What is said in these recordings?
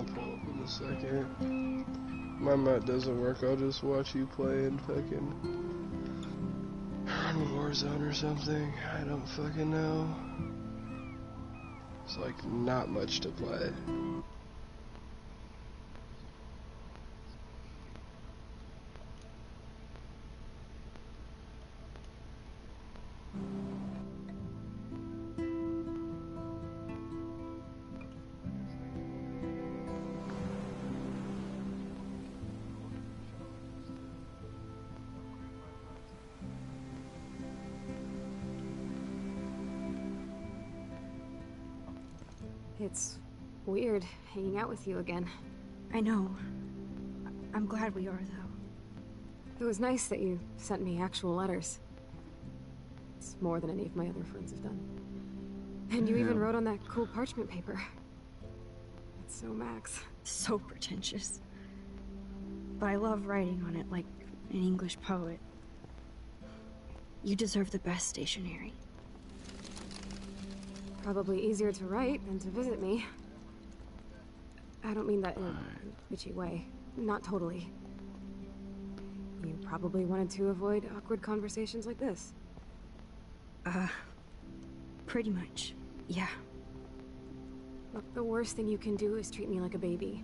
I'll pull up in a second. My mic doesn't work, I'll just watch you play and fucking run Warzone or something. I don't fucking know. It's like not much to play. It's weird hanging out with you again. I know. I'm glad we are, though. It was nice that you sent me actual letters. It's more than any of my other friends have done. And you even wrote on that cool parchment paper. It's so Max. So pretentious. But I love writing on it like an English poet. You deserve the best stationery. Probably easier to write than to visit me. I don't mean that in a bitchy way. Not totally. You probably wanted to avoid awkward conversations like this. Pretty much, yeah. Look, the worst thing you can do is treat me like a baby.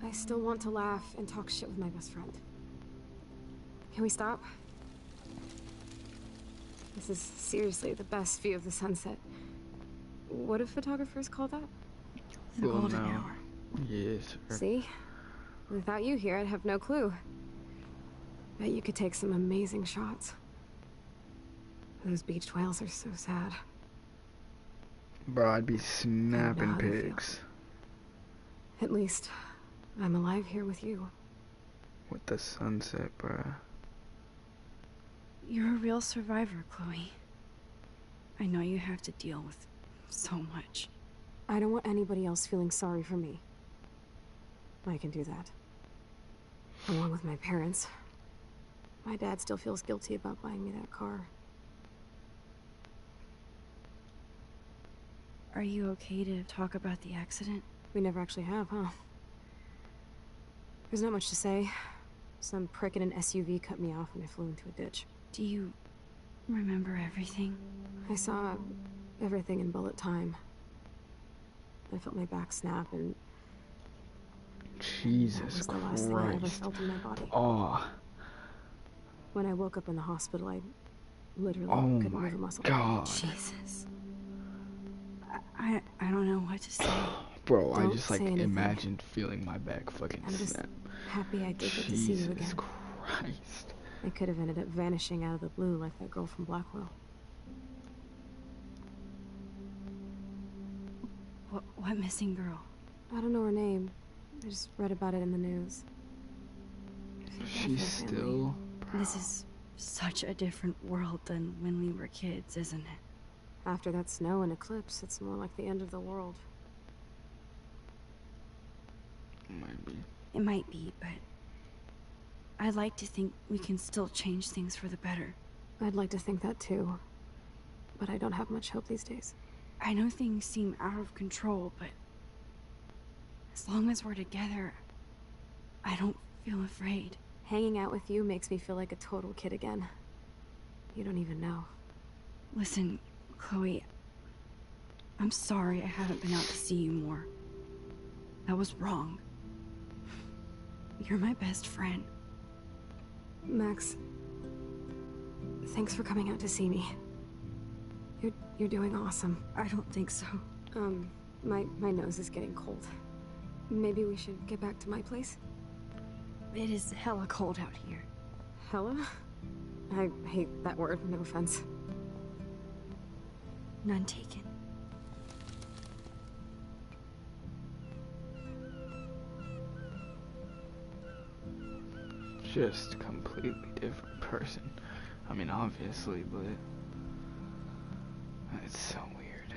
I still want to laugh and talk shit with my best friend. Can we stop? This is seriously the best view of the sunset. What do photographers call that? The golden hour. Yes. See? Without you here, I'd have no clue. Bet you could take some amazing shots. Those beached whales are so sad. Bro, I'd be snapping pics. At least, I'm alive here with you. With the sunset, bro. You're a real survivor, Chloe. I know you have to deal with so much. I don't want anybody else feeling sorry for me. I can do that. Along with my parents. My dad still feels guilty about buying me that car. Are you okay to talk about the accident? We never actually have, huh? There's not much to say. Some prick in an SUV cut me off and I flew into a ditch. Do you remember everything? I saw everything in bullet time. I felt my back snap and... Jesus that was the Christ. last thing I ever felt in my body. Oh. When I woke up in the hospital, I literally couldn't move a muscle. God. Jesus. I don't know what to say. Bro, Don't I just like say anything. imagined feeling my back fucking I'm just snap. happy I did get to see you again. Jesus Christ. I could have ended up vanishing out of the blue like that girl from Blackwell. What missing girl? I don't know her name. I just read about it in the news. She's still... This is such a different world than when we were kids, isn't it? After that snow and eclipse, it's more like the end of the world. It might be, but I'd like to think we can still change things for the better. I'd like to think that too, but I don't have much hope these days. I know things seem out of control, but as long as we're together, I don't feel afraid. Hanging out with you makes me feel like a total kid again. You don't even know. Listen, Chloe, I'm sorry I haven't been out to see you more. That was wrong. You're my best friend. Max, thanks for coming out to see me. You're doing awesome. I don't think so. My nose is getting cold. Maybe we should get back to my place? It is hella cold out here. Hella? I hate that word, no offense. None taken. Just a completely different person. I mean, obviously, but... it's so weird.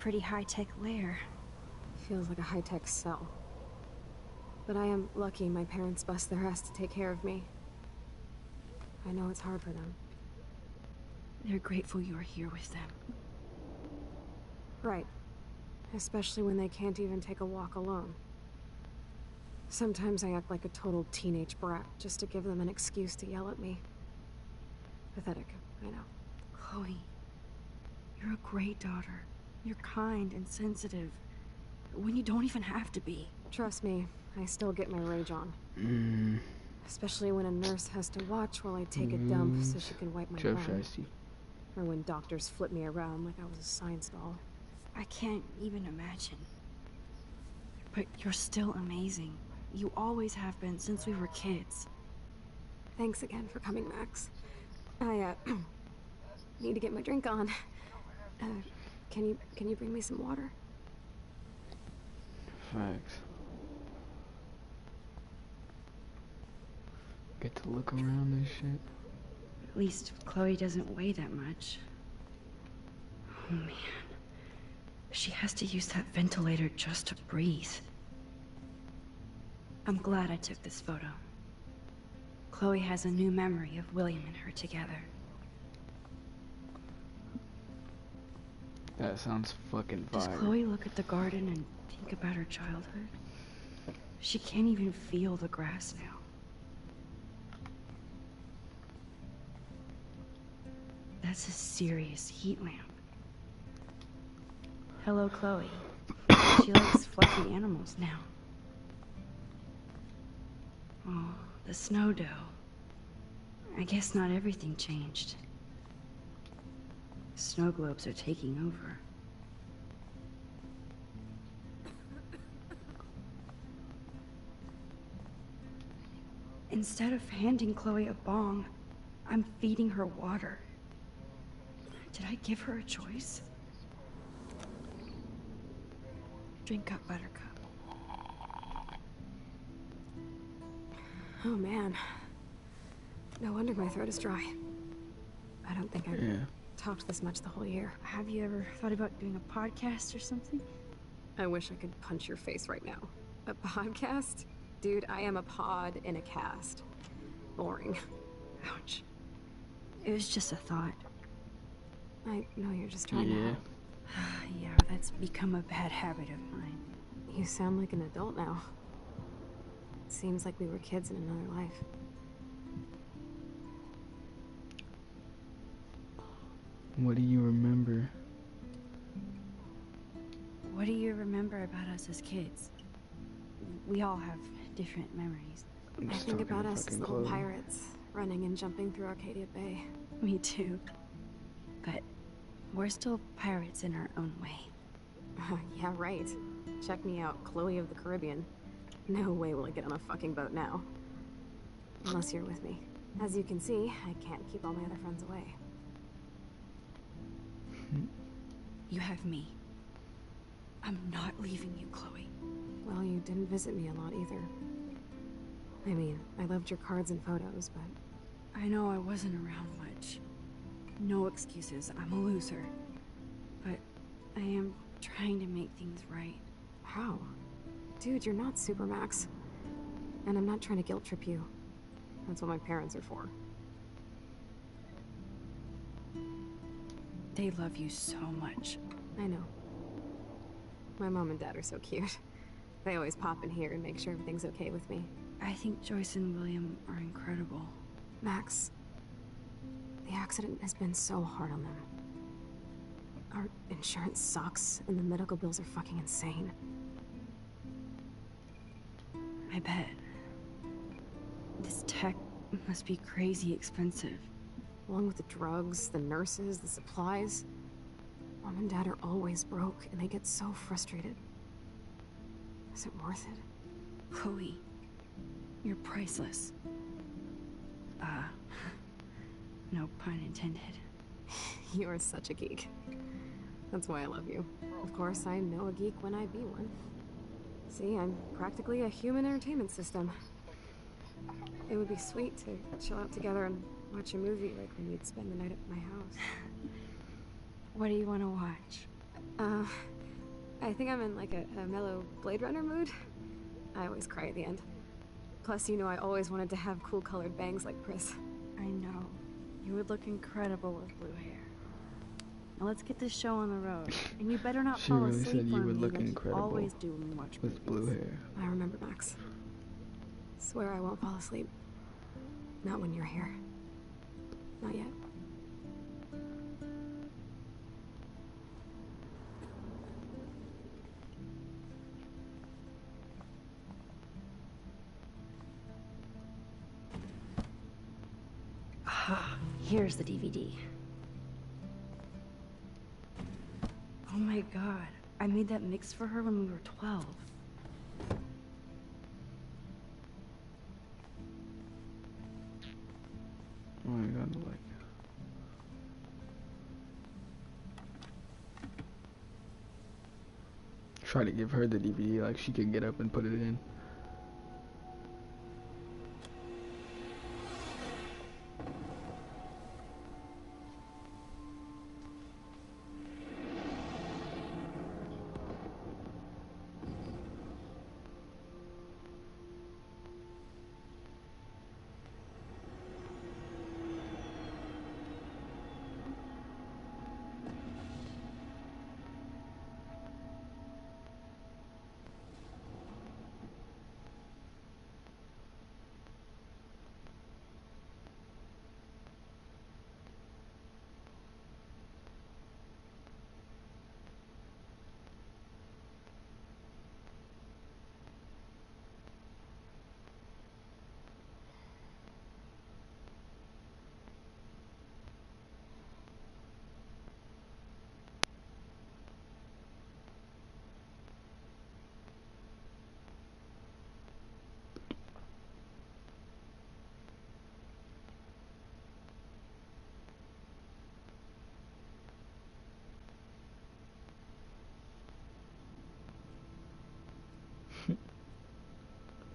pretty high-tech lair. Feels like a high-tech cell. But I am lucky my parents bust their ass to take care of me. I know it's hard for them. They're grateful you're here with them. Right. Especially when they can't even take a walk alone. Sometimes I act like a total teenage brat just to give them an excuse to yell at me. Pathetic, I know. Chloe, you're a great daughter. You're kind and sensitive, when you don't even have to be. Trust me, I still get my rage on. Especially when a nurse has to watch while I take a dump so she can wipe my bum. Or when doctors flip me around like I was a science doll. I can't even imagine. But you're still amazing. You always have been since we were kids. Thanks again for coming, Max. I, need to get my drink on. Can you bring me some water? Facts. Get to look around this shit. At least Chloe doesn't weigh that much. Oh man. She has to use that ventilator just to breathe. I'm glad I took this photo. Chloe has a new memory of William and her together. That sounds fucking fire. Does Chloe look at the garden and think about her childhood? She can't even feel the grass now. That's a serious heat lamp. Hello, Chloe. She likes fluffy animals now. Oh, the snow dough. I guess not everything changed. Snow globes are taking over. Instead of handing Chloe a bong, I'm feeding her water. Did I give her a choice? Drink up, Buttercup. Oh man. No wonder my throat is dry. I don't think I've talked this much the whole year. Have you ever thought about doing a podcast or something? I wish I could punch your face right now. A podcast? Dude, I am a pod in a cast. Boring. Ouch. It was just a thought. I know you're just trying to help. Yeah, that's become a bad habit of mine. You sound like an adult now. Seems like we were kids in another life. What do you remember? What do you remember about us as kids? We all have different memories. I think about us as little pirates, running and jumping through Arcadia Bay. Me too. But we're still pirates in our own way. Yeah, right. Check me out, Chloe of the Caribbean. No way will I get on a fucking boat now. Unless you're with me. As you can see, I can't keep all my other friends away. You have me. I'm not leaving you, Chloe. Well, you didn't visit me a lot either. I mean, I loved your cards and photos, but... I know I wasn't around much. No excuses, I'm a loser. But I am trying to make things right. How? Dude, you're not Supermax. And I'm not trying to guilt trip you. That's what my parents are for. They love you so much. I know. My mom and dad are so cute. They always pop in here and make sure everything's okay with me. I think Joyce and William are incredible. Max, the accident has been so hard on them. Our insurance sucks, and the medical bills are fucking insane. I bet. This tech must be crazy expensive. Along with the drugs, the nurses, the supplies. Mom and Dad are always broke, and they get so frustrated. Is it worth it? Chloe, you're priceless. No pun intended. You are such a geek. That's why I love you. Of course, I know a geek when I be one. See, I'm practically a human entertainment system. It would be sweet to chill out together and watch a movie like when we'd spend the night at my house. What do you want to watch? I think I'm in like a mellow Blade Runner mood. I always cry at the end. Plus, you know, I always wanted to have cool colored bangs like Pris. I know. You would look incredible with blue hair. Now let's get this show on the road. And you better not She fall really said asleep you on would me look like you incredible always do when we watch movies. with blue hair. I remember, Max. Swear I won't fall asleep. Not when you're here. Not yet. Here's the DVD. Oh my god. I made that mix for her when we were 12. Oh my god, like. Try to give her the DVD, like she could get up and put it in.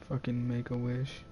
Fucking make a wish.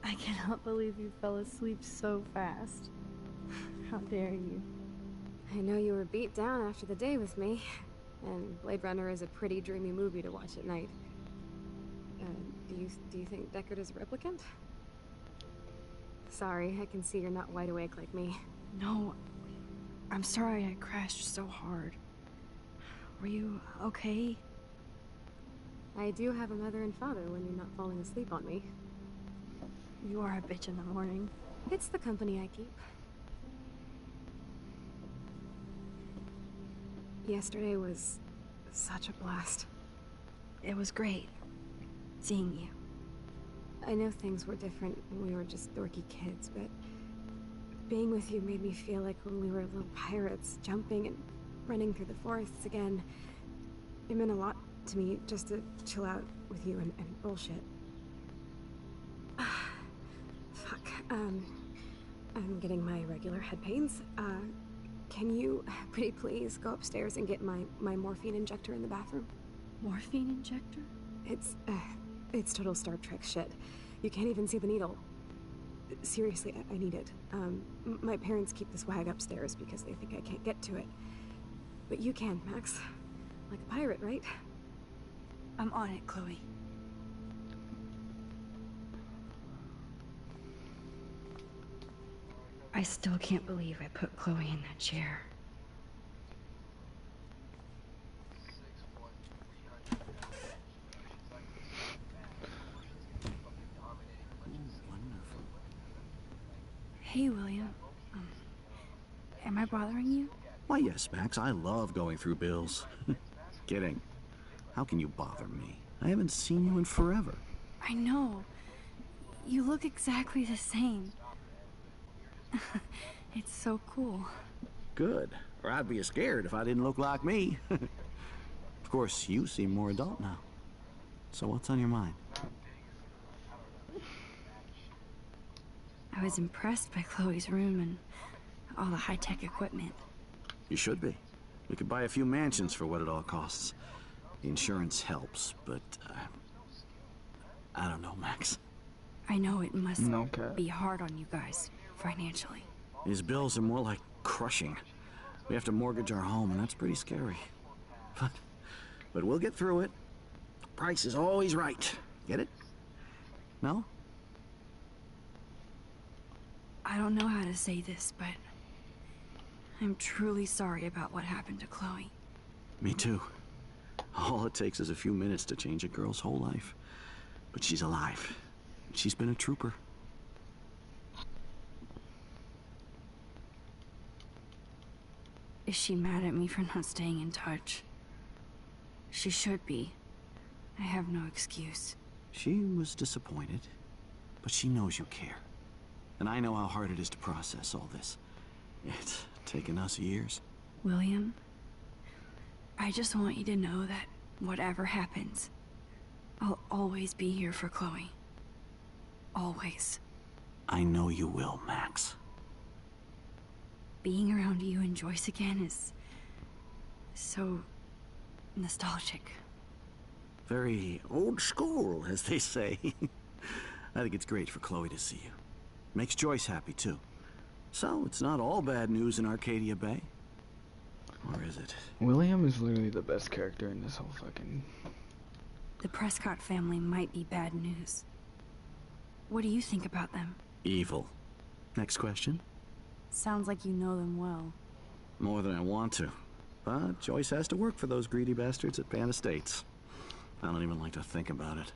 I cannot believe you fell asleep so fast. How dare you? I know you were beat down after the day with me, and Blade Runner is a pretty dreamy movie to watch at night. Do you think Deckard is a replicant? Sorry, I can see you're not wide awake like me. No, I'm sorry I crashed so hard. Were you okay? I do have a mother and father when you're not falling asleep on me. You are a bitch in the morning. It's the company I keep. Yesterday was such a blast. It was great seeing you. I know things were different when we were just dorky kids, but being with you made me feel like when we were little pirates, jumping and running through the forests again. It meant a lot to me just to chill out with you and bullshit. Fuck. I'm getting my regular head pains. Can you, pretty please, go upstairs and get my morphine injector in the bathroom? Morphine injector? It's total Star Trek shit. You can't even see the needle. Seriously, I need it. My parents keep the swag upstairs because they think I can't get to it. But you can, Max. Like a pirate, right? I'm on it, Chloe. I still can't believe I put Chloe in that chair. Hey, William. Am I bothering you? Why, yes, Max. I love going through bills. Kidding. How can you bother me? I haven't seen you in forever. I know. You look exactly the same. It's so cool. Good. Or I'd be scared if I didn't look like me. Of course, you seem more adult now. So what's on your mind? I was impressed by Chloe's room and all the high-tech equipment. You should be. We could buy a few mansions for what it all costs. The insurance helps, but I don't know, Max. I know it must Okay. be hard on you guys, financially. These bills are more like crushing. We have to mortgage our home, and that's pretty scary. But we'll get through it. Price is always right. Get it? No? I don't know how to say this, but I'm truly sorry about what happened to Chloe. Me too. All it takes is a few minutes to change a girl's whole life. But she's alive. She's been a trooper. Is she mad at me for not staying in touch? She should be. I have no excuse. She was disappointed, but she knows you care. And I know how hard it is to process all this. It's taken us years. William, I just want you to know that whatever happens, I'll always be here for Chloe. Always. I know you will, Max. Being around you and Joyce again is so nostalgic. Very old school, as they say. I think it's great for Chloe to see you. Makes Joyce happy, too. So, it's not all bad news in Arcadia Bay. Or is it? William is literally the best character in this whole fucking... The Prescott family might be bad news. What do you think about them? Evil. Next question? Sounds like you know them well. More than I want to. But Joyce has to work for those greedy bastards at Pan Estates. I don't even like to think about it.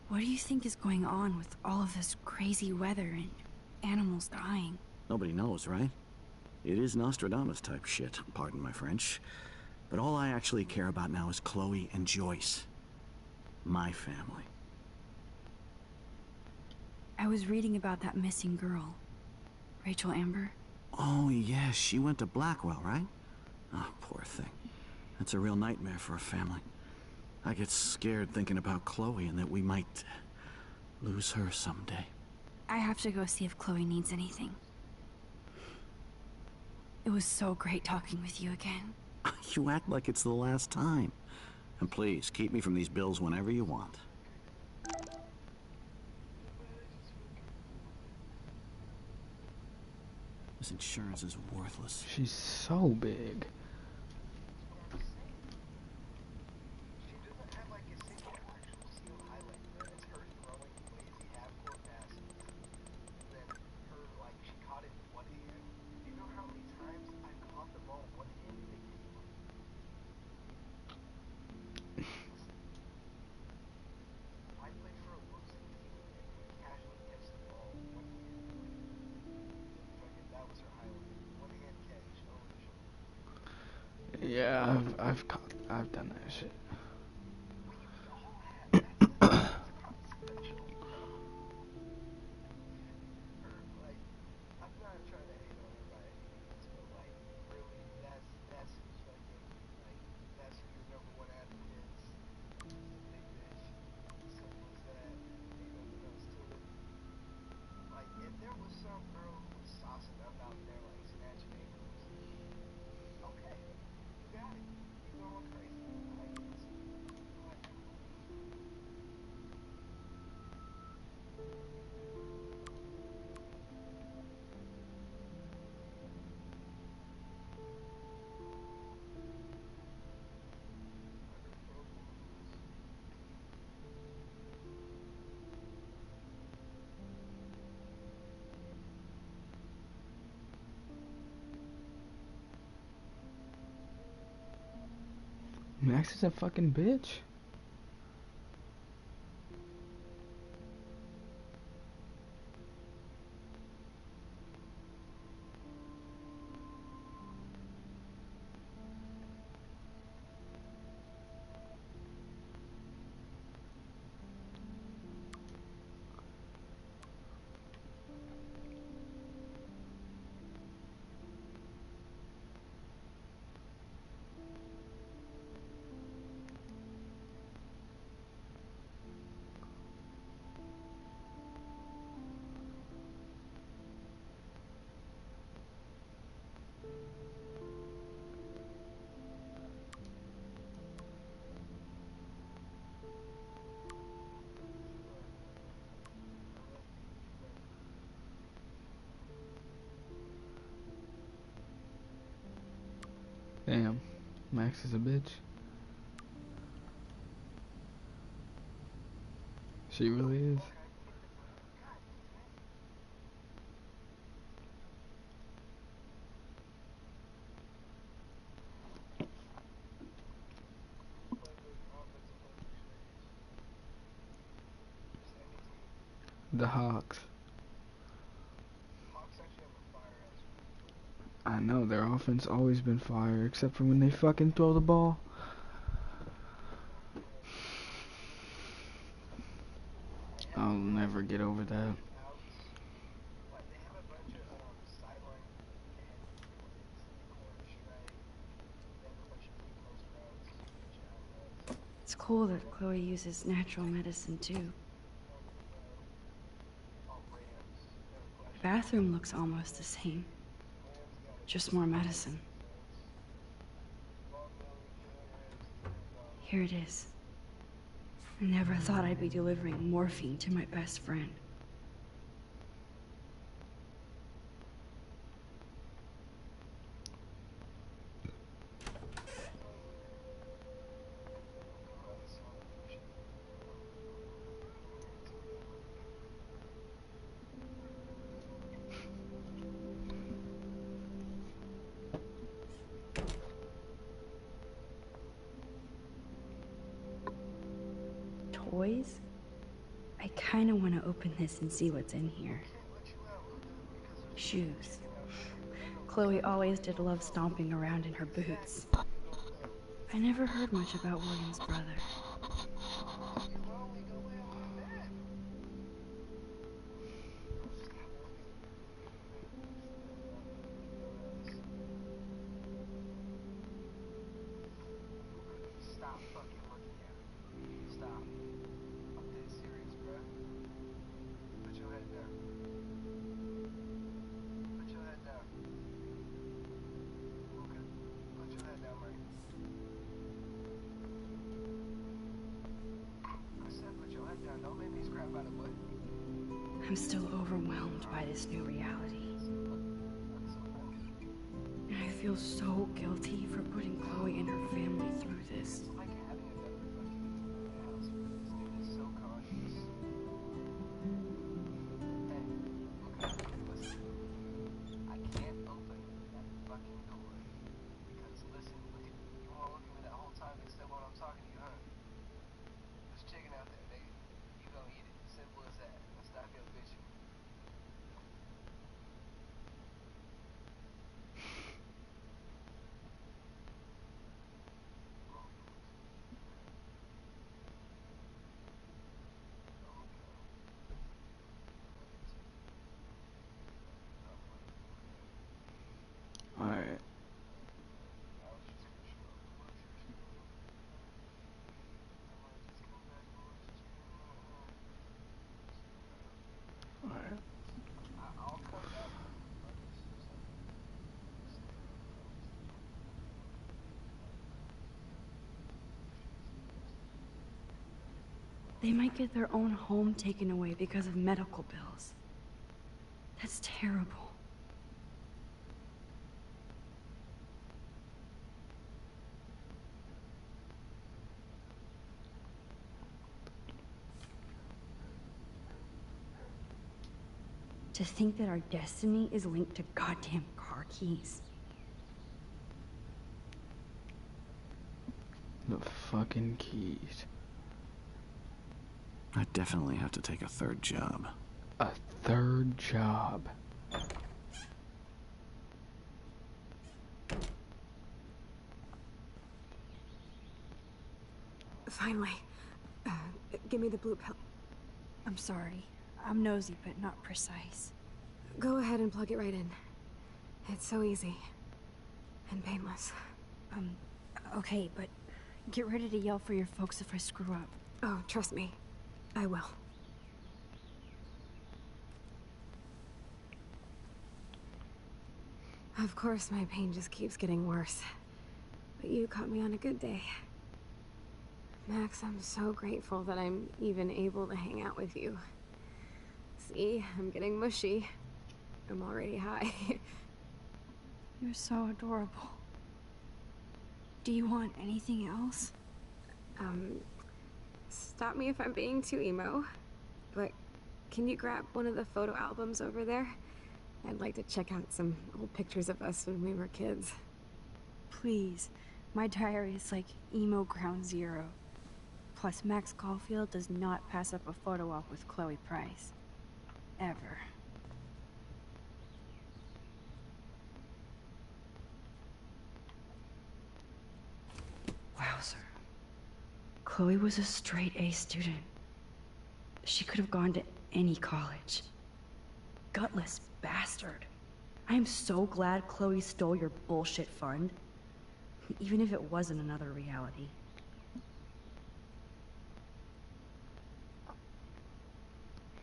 What do you think is going on with all of this crazy weather and animals dying? Nobody knows, right? It is Nostradamus type shit, pardon my French. But all I actually care about now is Chloe and Joyce. My family. I was reading about that missing girl. Rachel Amber. Oh, yes, she went to Blackwell, right? Oh, poor thing. That's a real nightmare for a family. I get scared thinking about Chloe and that we might lose her someday. I have to go see if Chloe needs anything. It was so great talking with you again. You act like it's the last time. And please, keep me from these bills whenever you want. This insurance is worthless. She's so big. Yeah, I've done that shit. Max is a fucking bitch. Damn, Max is a bitch. She really is. The Hawks. I know, their offense always been fire, except for when they fucking throw the ball. I'll never get over that. It's cool that Chloe uses natural medicine too. The bathroom looks almost the same. Just more medicine. Here it is. I never thought I'd be delivering morphine to my best friend. Toys? I kinda wanna open this and see what's in here. Shoes. Chloe always did love stomping around in her boots. I never heard much about William's brother. I'm still overwhelmed by this new reality. And I feel so guilty for putting Chloe and her family through this. Alright. Alright. They might get their own home taken away because of medical bills. That's terrible. To think that our destiny is linked to goddamn car keys. The fucking keys. I definitely have to take a third job. A third job. Finally. Give me the blue pill. I'm sorry. I'm nosy, but not precise. Go ahead and plug it right in. It's so easy. And painless. Okay, but get ready to yell for your folks if I screw up. Oh, trust me. I will. Of course, my pain just keeps getting worse. But you caught me on a good day. Max, I'm so grateful that I'm even able to hang out with you. See, I'm getting mushy. I'm already high. You're so adorable. Do you want anything else? Stop me if I'm being too emo, but can you grab one of the photo albums over there? I'd like to check out some old pictures of us when we were kids. Please. My diary is like emo ground zero. Plus, Max Caulfield does not pass up a photo op with Chloe Price. Ever. Wowzer. Chloe was a straight A student. She could have gone to any college. Gutless bastard. I am so glad Chloe stole your bullshit fund. Even if it wasn't another reality.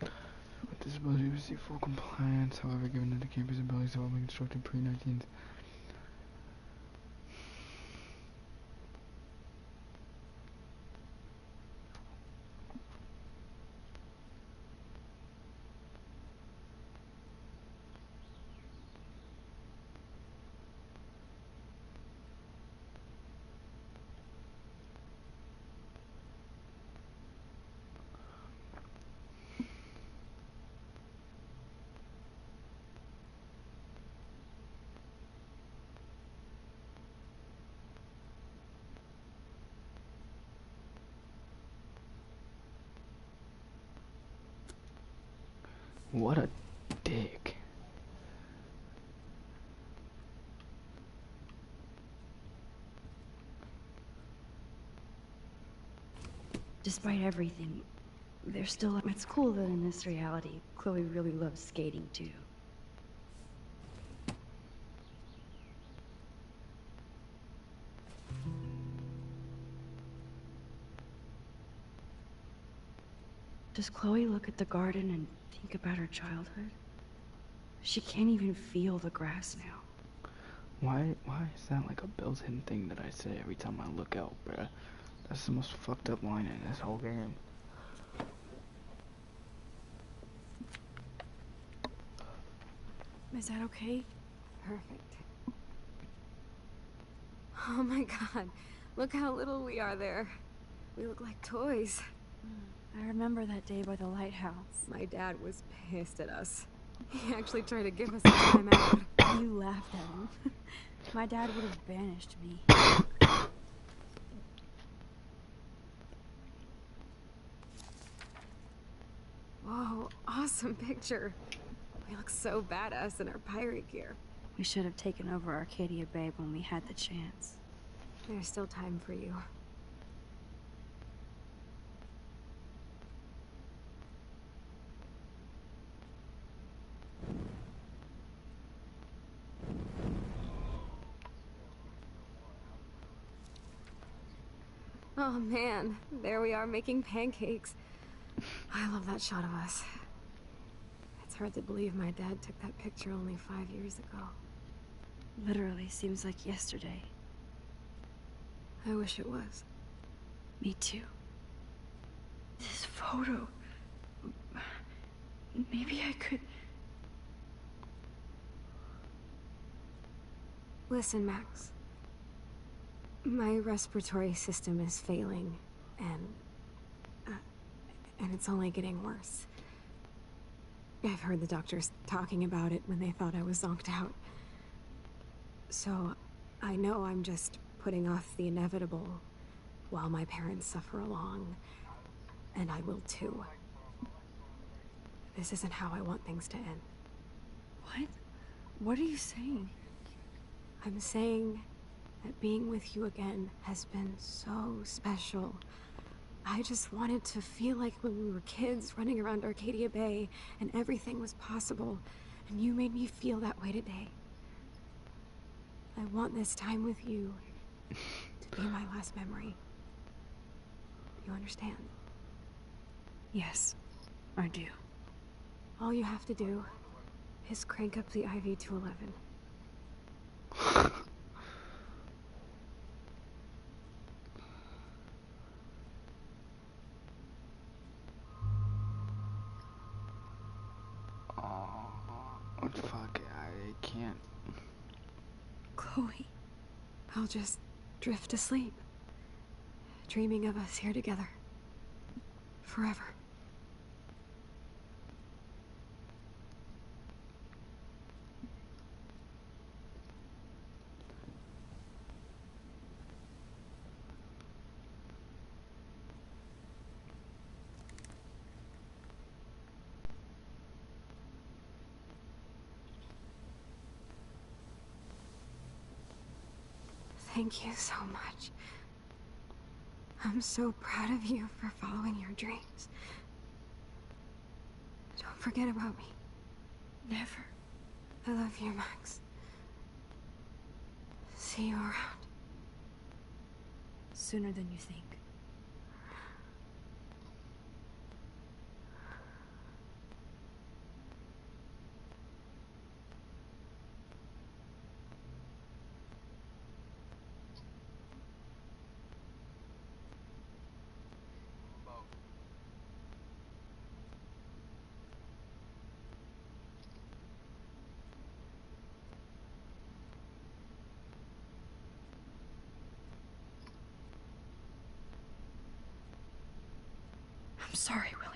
With disability, we receive full compliance, however, given that the campus abilities have all been constructed pre-19th. What a dick. Despite everything, there's still... It's cool that in this reality, Chloe really loves skating too. Does Chloe look at the garden and think about her childhood? She can't even feel the grass now. Why is that like a built-in thing that I say every time I look out, bruh? That's the most fucked up line in this whole game. Is that okay? Perfect. Oh my god, look how little we are there. We look like toys. I remember that day by the lighthouse. My dad was pissed at us. He actually tried to give us a time out. You laughed at him. My dad would have banished me. Whoa, awesome picture. We look so badass in our pirate gear. We should have taken over Arcadia Bay when we had the chance. There's still time for you. Oh man, there we are making pancakes. I love that shot of us. It's hard to believe my dad took that picture only 5 years ago. Literally seems like yesterday. I wish it was. Me too. This photo... Maybe I could... Listen, Max. My respiratory system is failing, and it's only getting worse. I've heard the doctors talking about it when they thought I was zonked out. So, I know I'm just putting off the inevitable while my parents suffer along, and I will too. This isn't how I want things to end. What? What are you saying? I'm saying that being with you again has been so special. I just wanted to feel like when we were kids running around Arcadia Bay and everything was possible, and you made me feel that way today. I want this time with you to be my last memory. You understand? Yes, I do. All you have to do is crank up the IV to 11. Fuck, I can't. Chloe. I'll just drift asleep, dreaming of us here together. Forever. Thank you so much. I'm so proud of you for following your dreams. Don't forget about me. Never. I love you, Max. See you around. Sooner than you think. I'm sorry, William.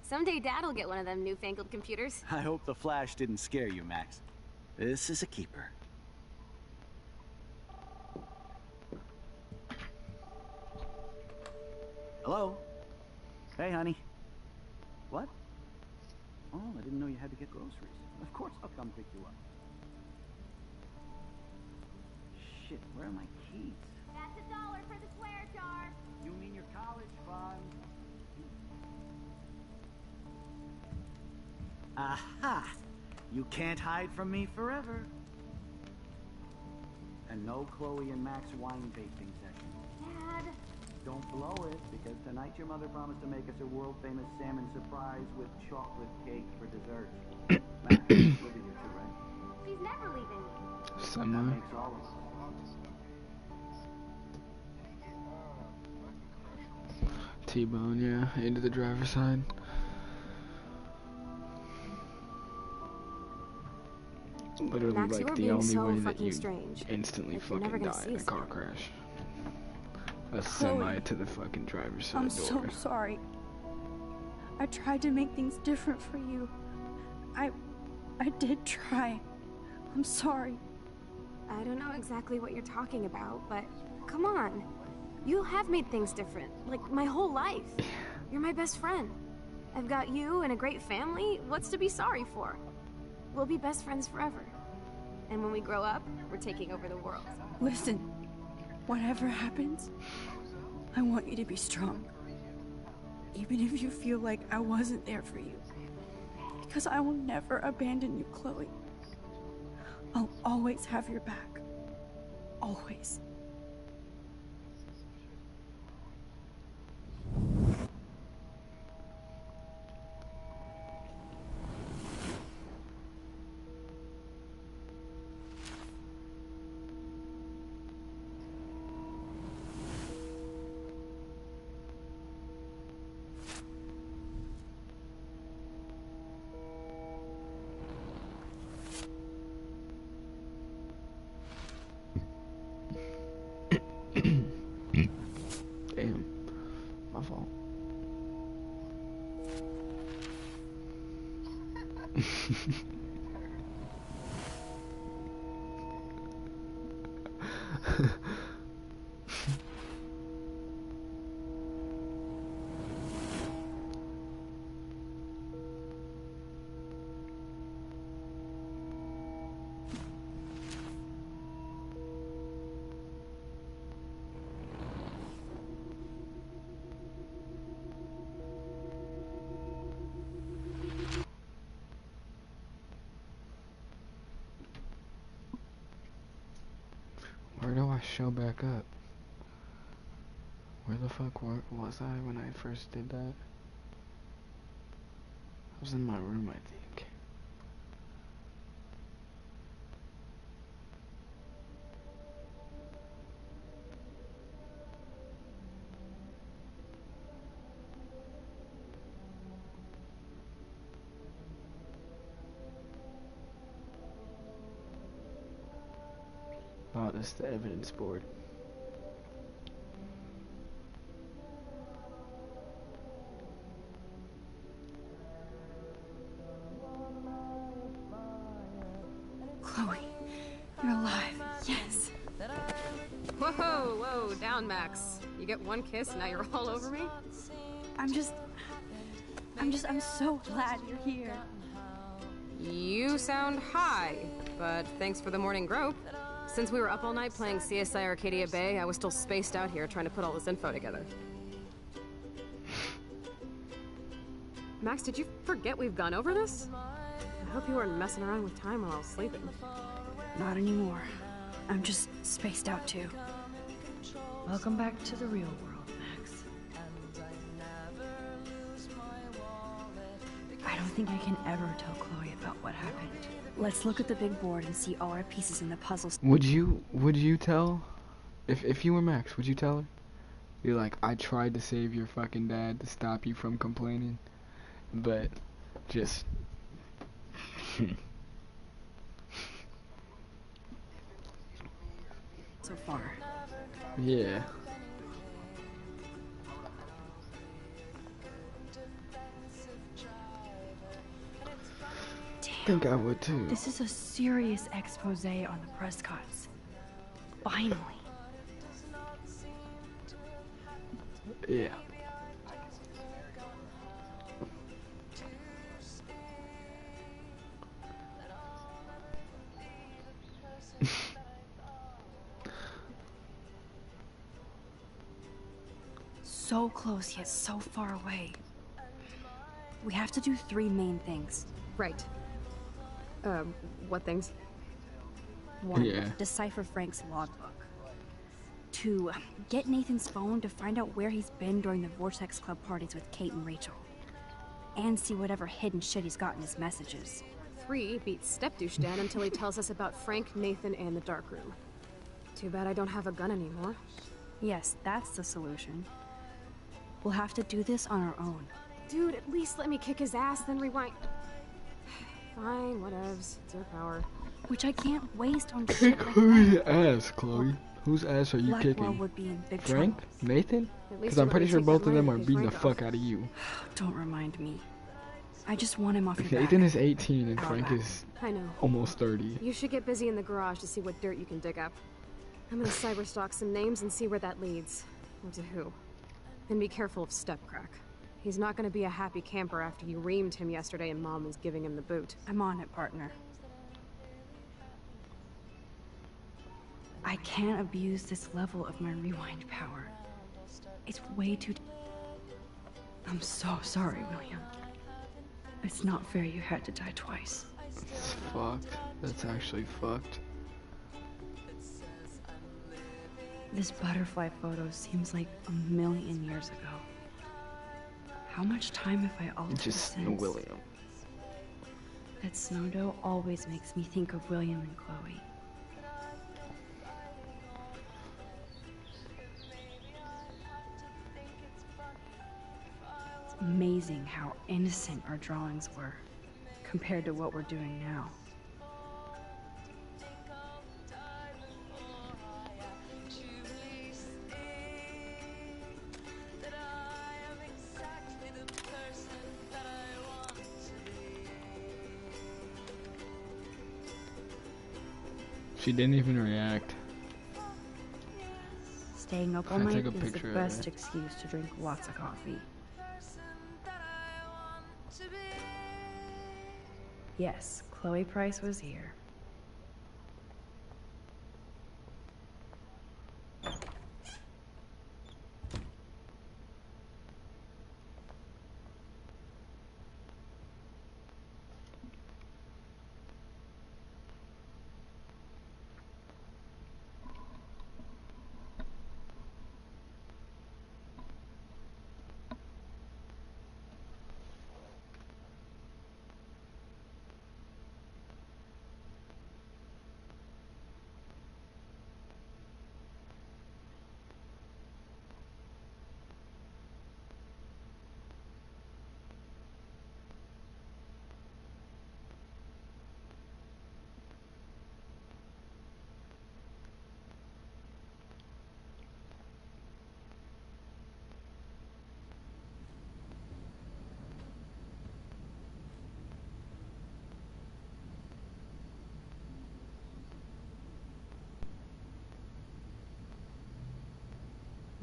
Someday Dad'll get one of them newfangled computers. I hope the flash didn't scare you, Max. This is a keeper. Hello? Hey, honey. What? Oh, I didn't know you had to get groceries. Of course I'll come pick you up. Shit, where are my keys? That's $1 for the swear jar. You mean your college fund? Aha! You can't hide from me forever. And no Chloe and Max wine tasting session. Dad. Don't blow it, because tonight your mother promised to make us a world-famous salmon surprise with chocolate cake for dessert. Max, you'll be here too, right? She's never leaving. That Semi. makes all of us. T-bone, yeah, into the driver's side. Literally, Max, you like, are the being only so way that fucking you strange. instantly Like, you're never fucking gonna die see in a us car again. crash. A Chloe, semi to the fucking driver's side I'm door. so sorry. I tried to make things different for you. I did try. I'm sorry. I don't know exactly what you're talking about, but come on. You have made things different, like my whole life. You're my best friend. I've got you and a great family. What's to be sorry for? We'll be best friends forever. And when we grow up, we're taking over the world. Listen, whatever happens, I want you to be strong. Even if you feel like I wasn't there for you. Because I will never abandon you, Chloe. I'll always have your back. Always. Damn. My fault. show back up. Where the fuck was I when I first did that? I was in my room, I think. Oh, this is the evidence board. Chloe, you're alive. Yes. Whoa, whoa, down, Max. You get one kiss, now you're all over me? I'm so glad you're here. You sound high, but thanks for the morning grope. Since we were up all night playing CSI Arcadia Bay, I was still spaced out here trying to put all this info together. Max, did you forget we've gone over this? I hope you weren't messing around with time while I was sleeping. Not anymore. I'm just spaced out too. Welcome back to the real world, Max. I don't think I can ever tell Chloe about what happened. Let's look at the big board and see all our pieces in the puzzle. Would you tell? If you were Max, would you tell her? You're like, I tried to save your fucking dad to stop you from complaining, but just So far. yeah. I think I would too. This is a serious expose on the Prescotts. Finally. Yeah. So close yet so far away. We have to do 3 main things. Right. What things? 1. Yeah. Decipher Frank's logbook. 2. Get Nathan's phone to find out where he's been during the Vortex Club parties with Kate and Rachel. And see whatever hidden shit he's got in his messages. 3, beat Stepdouche Dan until he tells us about Frank, Nathan, and the dark room. Too bad I don't have a gun anymore. Yes, that's the solution. We'll have to do this on our own. Dude, at least let me kick his ass, then rewind. Fine, whatevs. It's your power. Which I can't waste on Kick shit like whose that. ass, Chloe? Whose ass are you Blackwell kicking? would be in big Frank? trouble. Nathan? At least Because you I'm let pretty me sure take that both of them money are and pay beating the Frank fuck off. out of you. Don't remind me. I just want him off your Nathan back. is 18 and I'll Frank back. is I know. almost 30. You should get busy in the garage to see what dirt you can dig up. I'm gonna cyberstalk some names and see where that leads. Or to who. And be careful of Stepcrack. He's not gonna be a happy camper after you reamed him yesterday and Mom was giving him the boot. I'm on it, partner. I can't abuse this level of my rewind power. It's way too... I'm so sorry, William. It's not fair you had to die twice. It's fucked. That's actually fucked. This butterfly photo seems like a million years ago. How much time have I altered Just since? William. That snow dough always makes me think of William and Chloe. It's amazing how innocent our drawings were compared to what we're doing now. She didn't even react. Staying up all I night took a is the picture of best it. excuse to drink lots of coffee. Yes, Chloe Price was here.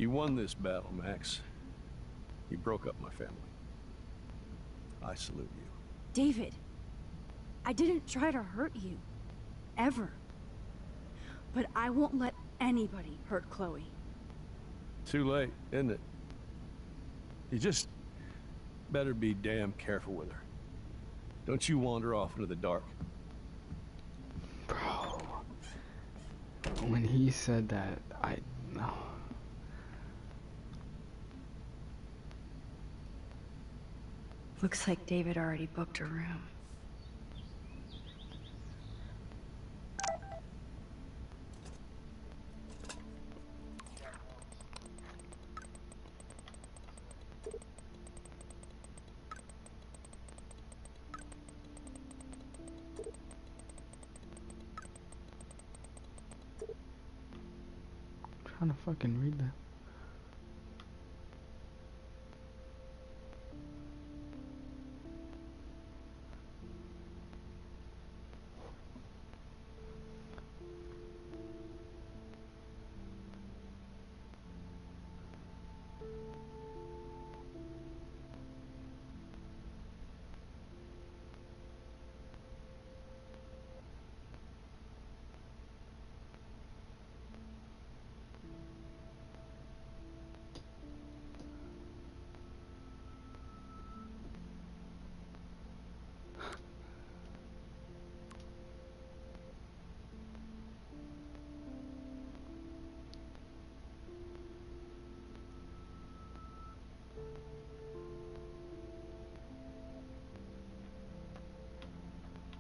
You won this battle, Max. You broke up my family. I salute you. David, I didn't try to hurt you. Ever. But I won't let anybody hurt Chloe. Too late, isn't it? You just better be damn careful with her. Don't you wander off into the dark. Bro. When he said that, no. Looks like David already booked a room. I'm trying to fucking read that.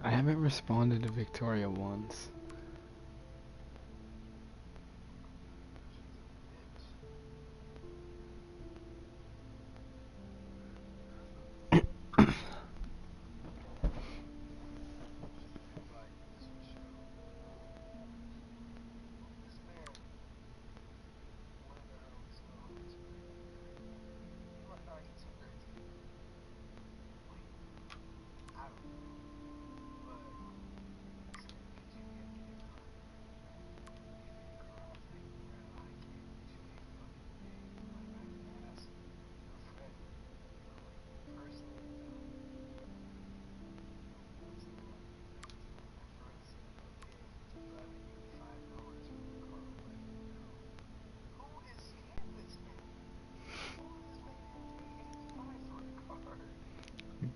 I haven't responded to Victoria once.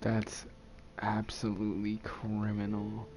That's absolutely criminal.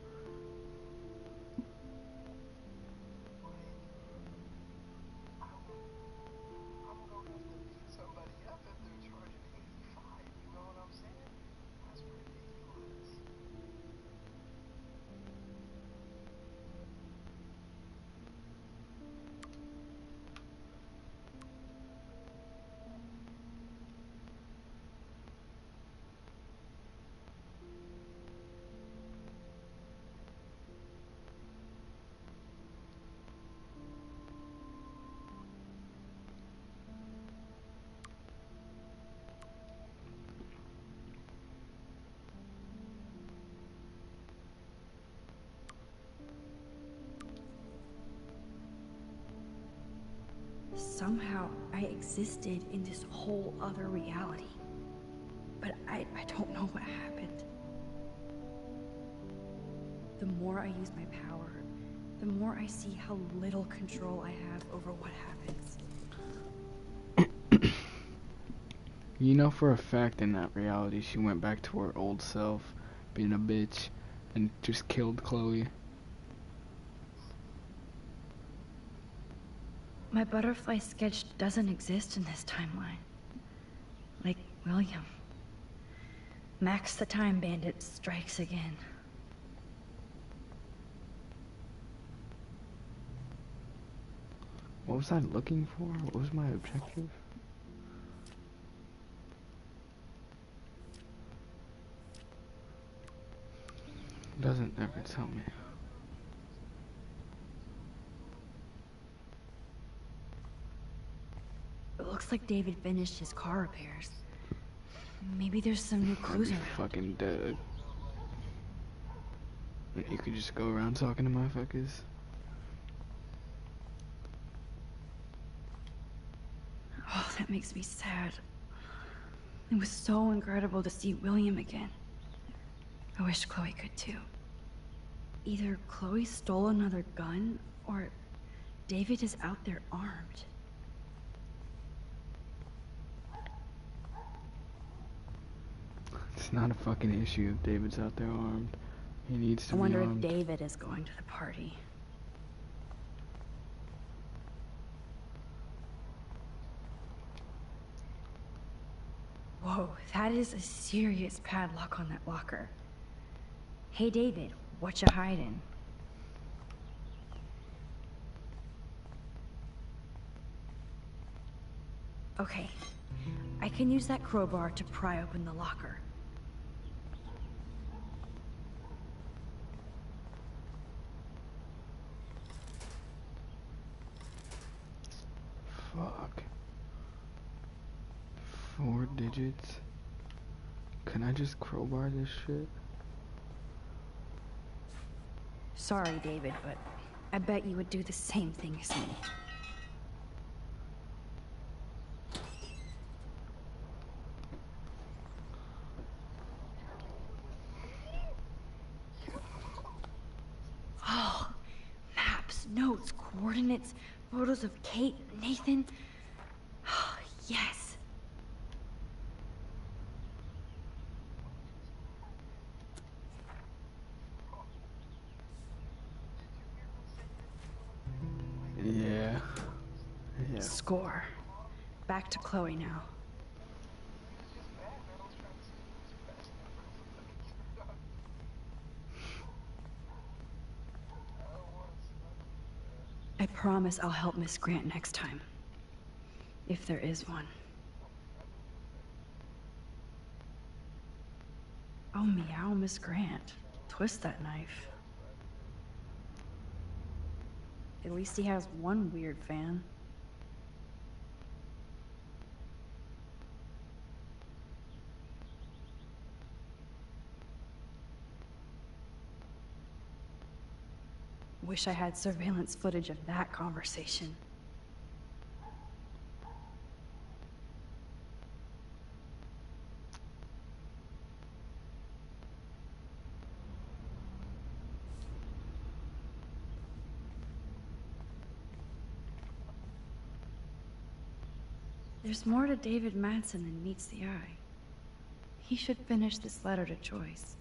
Somehow, I existed in this whole other reality. But I don't know what happened. The more I use my power, the more I see how little control I have over what happens. You know for a fact in that reality she went back to her old self, being a bitch, and just killed Chloe. My butterfly sketch doesn't exist in this timeline. Like William. Max the Time Bandit strikes again. What was I looking for? What was my objective? Doesn't ever tell me. It looks like David finished his car repairs. Maybe there's some new clues around. Fucking dead. You could just go around talking to motherfuckers. that makes me sad. It was so incredible to see William again. I wish Chloe could too. Either Chloe stole another gun, or David is out there armed. It's not a fucking issue if David's out there armed. He needs to I be wonder armed. if David is going to the party. Whoa, that is a serious padlock on that locker. Hey David, what you hiding? Okay, I can use that crowbar to pry open the locker. Fuck. 4 digits? Can I just crowbar this shit? Sorry, David, but I bet you would do the same thing as me. Oh, maps, notes, coordinates, photos of Kate, Nathan. Oh, yes. Yeah. Yeah. Score. Back to Chloe now. I promise I'll help Miss Grant next time. If there is one. Oh, meow, Miss Grant. Twist that knife. At least he has one weird fan. Wish I had surveillance footage of that conversation. There's more to David Madsen than meets the eye. He should finish this letter to Joyce.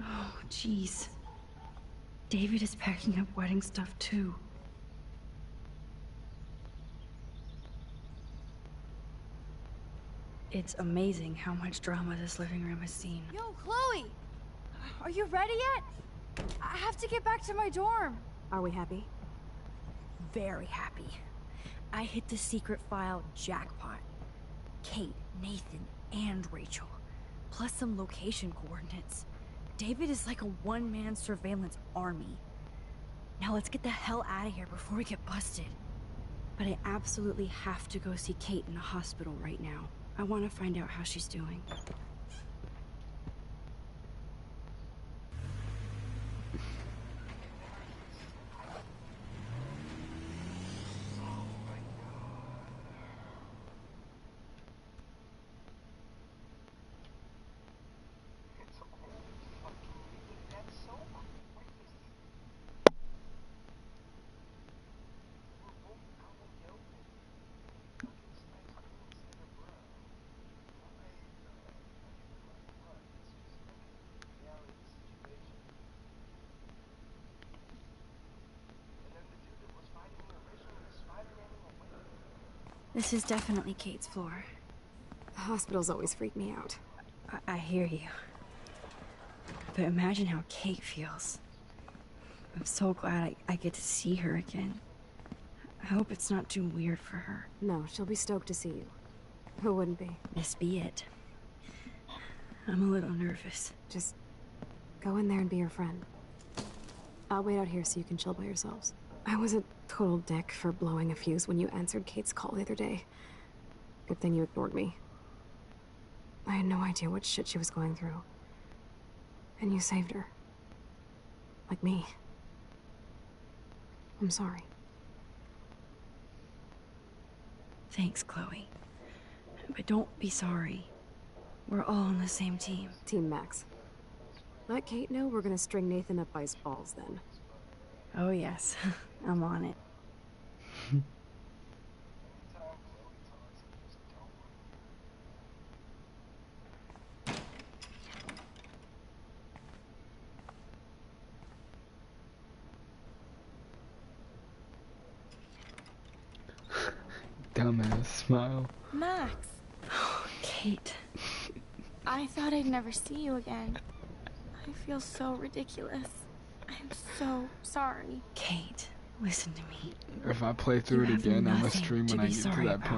Oh, jeez. David is packing up wedding stuff too. It's amazing how much drama this living room has seen. Yo, Chloe! Are you ready yet? I have to get back to my dorm. Are we happy? Very happy. I hit the secret file jackpot. Kate, Nathan, and Rachel. Plus some location coordinates. David is like a one-man surveillance army. Now let's get the hell out of here before we get busted. But I absolutely have to go see Kate in the hospital right now. I want to find out how she's doing. This is definitely Kate's floor. Hospitals always freak me out. I hear you. But imagine how Kate feels. I'm so glad I get to see her again. I hope it's not too weird for her. No, she'll be stoked to see you. Who wouldn't be? This be it. I'm a little nervous. Just Go in there and be your friend. I'll wait out here so you can chill by yourselves. I was a total dick for blowing a fuse when you answered Kate's call the other day. Good thing you ignored me. I had no idea what shit she was going through. And you saved her. Like me. I'm sorry. Thanks, Chloe. But don't be sorry. We're all on the same team. Team Max. Let Kate know we're gonna string Nathan up by his balls then. Oh yes, I'm on it. Dumbass smile. Max, Oh, Kate. I thought I'd never see you again. I feel so ridiculous. I'm so sorry. Kate, listen to me. If I play through it have again, I'm gonna nothing stream to when I be get to sorry that about.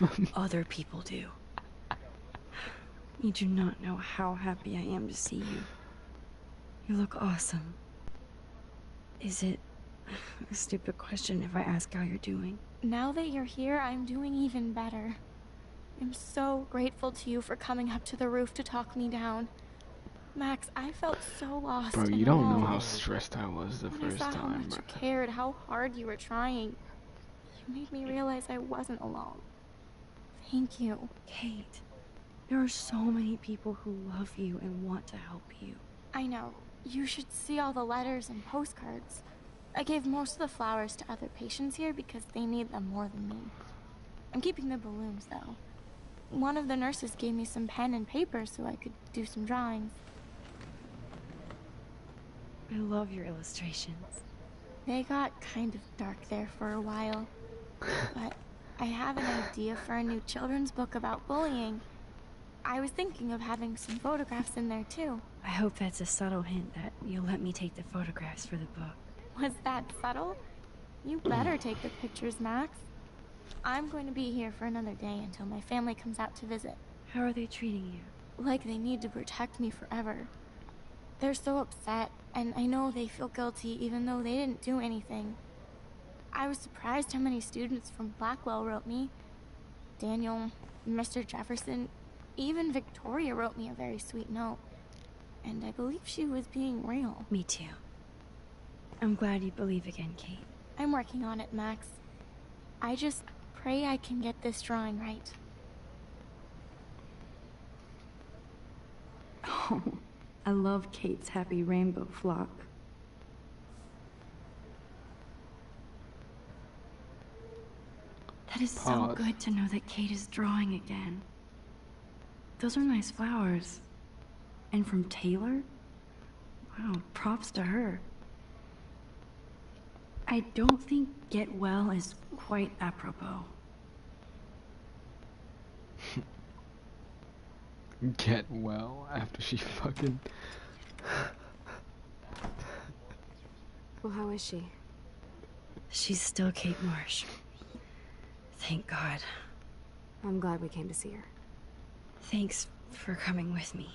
point. Other people do. You do not know how happy I am to see you. You look awesome. Is it a stupid question if I ask how you're doing? Now that you're here, I'm doing even better. I'm so grateful to you for coming up to the roof to talk me down. Max, I felt so lost. Bro, and you don't know alone. how stressed I was the When first I saw how time, much bro. you cared, how hard you were trying. You made me realize I wasn't alone. Thank you. Kate, there are so many people who love you and want to help you. I know. You should see all the letters and postcards. I gave most of the flowers to other patients here because they need them more than me. I'm keeping the balloons, though. One of the nurses gave me some pen and paper so I could do some drawings. I love your illustrations. They got kind of dark there for a while. But I have an idea for a new children's book about bullying. I was thinking of having some photographs in there, too. I hope that's a subtle hint that you'll let me take the photographs for the book. Was that subtle? You better take the pictures, Max. I'm going to be here for another day until my family comes out to visit. How are they treating you? Like they need to protect me forever. They're so upset, and I know they feel guilty even though they didn't do anything. I was surprised how many students from Blackwell wrote me. Daniel, Mr. Jefferson, even Victoria wrote me a very sweet note. And I believe she was being real. Me too. I'm glad you believe again, Kate. I'm working on it, Max. I just pray I can get this drawing right. Oh, I love Kate's happy rainbow flock. That is so Pause. good to know that Kate is drawing again. Those are nice flowers. And from Taylor? Wow, props to her. I don't think get well is quite apropos. Get well after she fucking... Well, how is she? She's still Kate Marsh. Thank God. I'm glad we came to see her. Thanks for coming with me.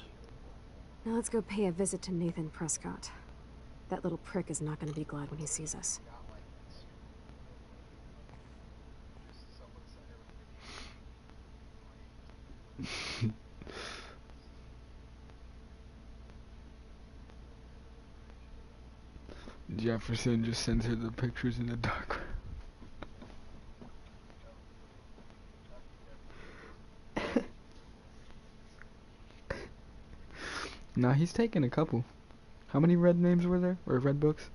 Now let's go pay a visit to Nathan Prescott. That little prick is not going to be glad when he sees us. Jefferson just sends her the pictures in the dark. Nah, he's taken a couple. How many red names were there? Or red books?